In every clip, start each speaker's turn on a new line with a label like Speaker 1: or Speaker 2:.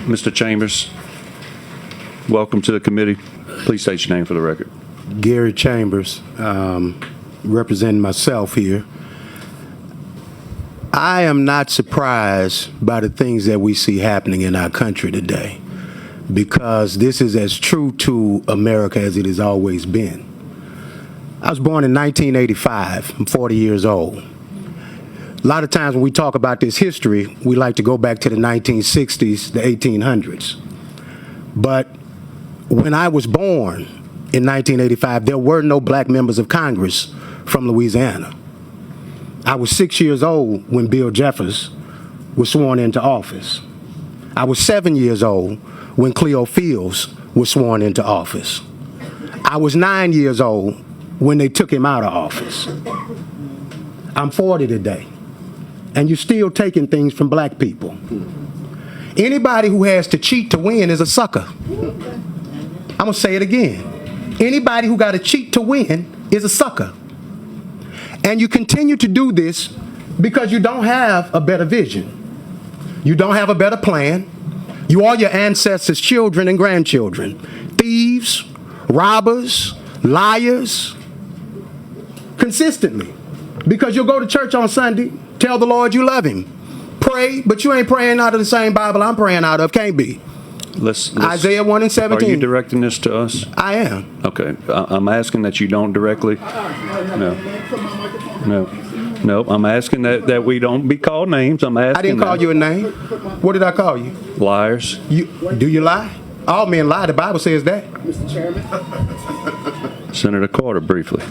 Speaker 1: Mr. Chambers, welcome to the committee. Please state your name for the record.
Speaker 2: Gary Chambers, representing myself here. I am not surprised by the things that we see happening in our country today, because this is as true to America as it has always been. I was born in 1985. I'm 40 years old. A lot of times when we talk about this history, we like to go back to the 1960s, the 1800s. But when I was born in 1985, there were no black members of Congress from Louisiana. I was 6 years old when Bill Jeffers was sworn into office. I was 7 years old when Cleo Fields was sworn into office. I was 9 years old when they took him out of office. I'm 40 today, and you're still taking things from black people. Anybody who has to cheat to win is a sucker. I'm gonna say it again. Anybody who got to cheat to win is a sucker. And you continue to do this because you don't have a better vision. You don't have a better plan. You are your ancestors' children and grandchildren. Thieves, robbers, liars, consistently. Because you'll go to church on Sunday, tell the Lord you love him. Pray, but you ain't praying out of the same Bible I'm praying out of. Can't be. Isaiah 1 and 17.
Speaker 1: Are you directing this to us?
Speaker 2: I am.
Speaker 1: Okay. I'm asking that you don't directly. No. I'm asking that we don't be called names. I'm asking.
Speaker 2: I didn't call you a name. What did I call you?
Speaker 1: Liars.
Speaker 2: Do you lie? All men lie. The Bible says that.
Speaker 3: Mr. Chairman.
Speaker 1: Senator Carter, briefly.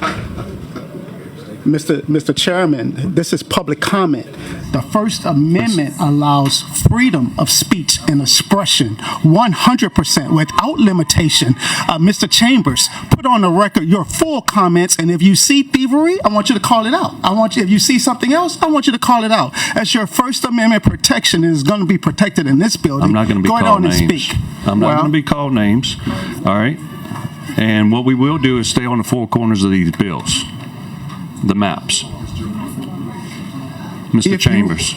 Speaker 3: Mr. Chairman, this is public comment. The First Amendment allows freedom of speech and expression 100% without limitation. Mr. Chambers, put on the record your full comments, and if you see thievery, I want you to call it out. If you see something else, I want you to call it out. As your First Amendment protection is going to be protected in this building.
Speaker 1: I'm not going to be called names. I'm not going to be called names. All right. And what we will do is stay on the four corners of these bills. The maps. Mr. Chambers.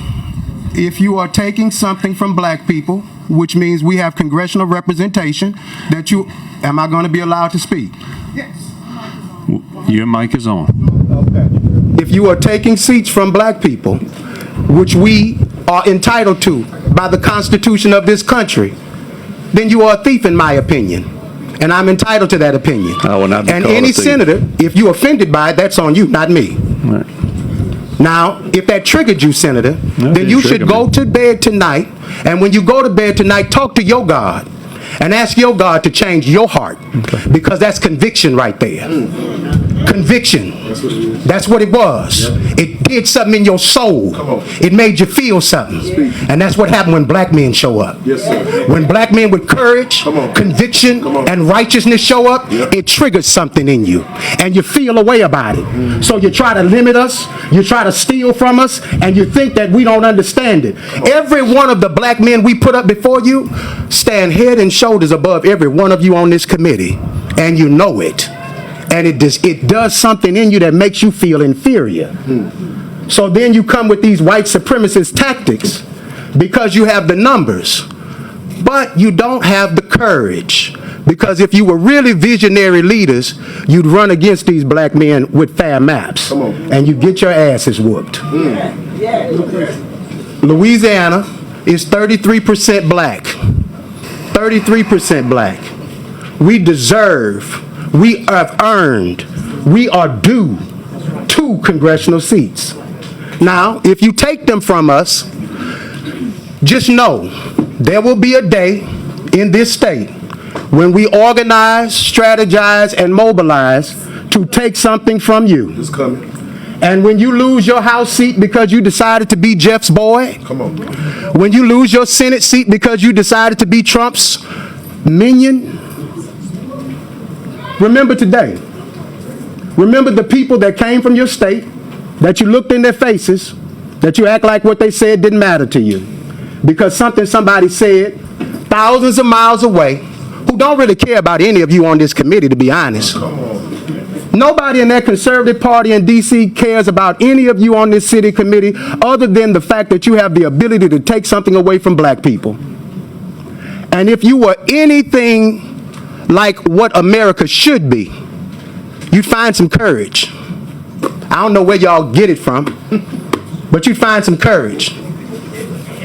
Speaker 2: If you are taking something from black people, which means we have congressional representation, am I going to be allowed to speak?
Speaker 3: Yes.
Speaker 1: Your mic is on.
Speaker 2: Okay. If you are taking seats from black people, which we are entitled to by the Constitution of this country, then you are a thief in my opinion. And I'm entitled to that opinion.
Speaker 1: I will not be
Speaker 2: and
Speaker 1: called
Speaker 2: any
Speaker 1: a thief.
Speaker 2: senator, if you're offended by it, that's on you, not me.
Speaker 1: Right.
Speaker 2: Now, if that triggered you, Senator, then you should go to bed tonight, and when you go to bed tonight, talk to your God and ask your God to change your heart, because that's conviction right there. Conviction. That's what it was. It did something in your soul. It made you feel something. And that's what happened when black men show up. When black men with courage, conviction, and righteousness show up, it triggers something in you. And you feel a way about it. So you try to limit us, you try to steal from us, and you think that we don't understand it. Every one of the black men we put up before you stand head and shoulders above every one of you on this committee. And you know it. And it does something in you that makes you feel inferior. So then you come with these white supremacist tactics because you have the numbers, but you don't have the courage. Because if you were really visionary leaders, you'd run against these black men with fair maps, and you get your asses whooped. Louisiana is 33% black. 33% black. We deserve, we have earned, we are due 2 congressional seats. Now, if you take them from us, just know there will be a day in this state when we organize, strategize, and mobilize to take something from you.
Speaker 4: It's coming.
Speaker 2: And when you lose your House seat because you decided to be Jeff's boy,
Speaker 4: Come on.
Speaker 2: when you lose your Senate seat because you decided to be Trump's minion, remember today. Remember the people that came from your state, that you looked in their faces, that you act like what they said didn't matter to you. Because something somebody said thousands of miles away, who don't really care about any of you on this committee, to be honest. Nobody in that conservative party in D.C. cares about any of you on this city committee other than the fact that you have the ability to take something away from black people. And if you were anything like what America should be, you'd find some courage. I don't know where y'all get it from, but you'd find some courage.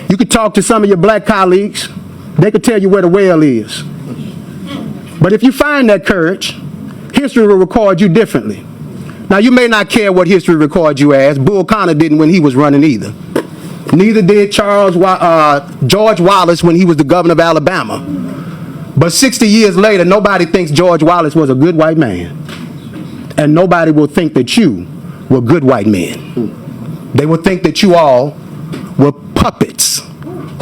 Speaker 2: You could talk to some of your black colleagues. They could tell you where the well is. But if you find that courage, history will record you differently. Now, you may not care what history records you as. Bull Connor didn't when he was running either. Neither did George Wallace when he was the governor of Alabama. But 60 years later, nobody thinks George Wallace was a good white man. And nobody will think that you were good white men. They will think that you all were puppets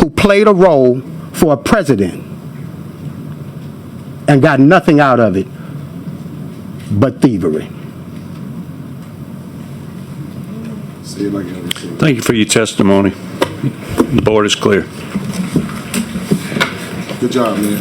Speaker 2: who played a role for a president and got nothing out of it but thievery.
Speaker 1: Thank you for your testimony. The board is clear.
Speaker 4: Good job, man.